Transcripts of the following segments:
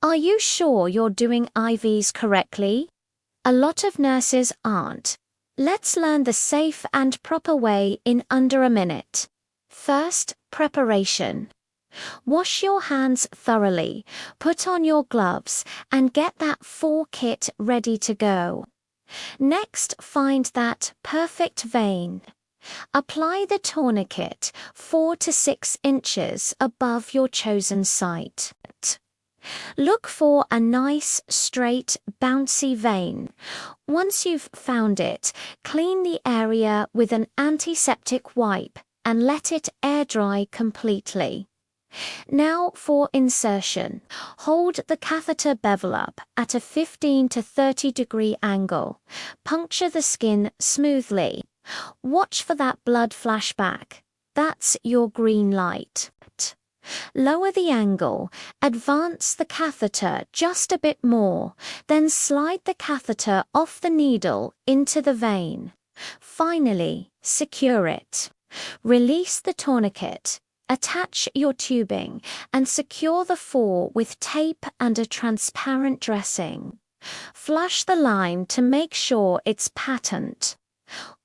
Are you sure you're doing IVs correctly? A lot of nurses aren't. Let's learn the safe and proper way in under a minute. First, preparation. Wash your hands thoroughly, put on your gloves, and get that 4 kit ready to go. Next, find that perfect vein. Apply the tourniquet 4 to 6 inches above your chosen site. Look for a nice, straight, bouncy vein. Once you've found it, clean the area with an antiseptic wipe and let it air dry completely. Now for insertion. Hold the catheter bevel up at a 15 to 30 degree angle. Puncture the skin smoothly. Watch for that blood flashback. That's your green light. Lower the angle, advance the catheter just a bit more, then slide the catheter off the needle into the vein. Finally, secure it. Release the tourniquet, attach your tubing, and secure the 4 with tape and a transparent dressing. Flush the line to make sure it's patent.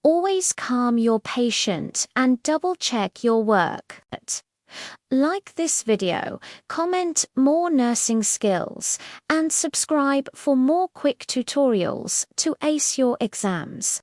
Always calm your patient and double-check your work. Like this video, comment more nursing skills, and subscribe for more quick tutorials to ace your exams.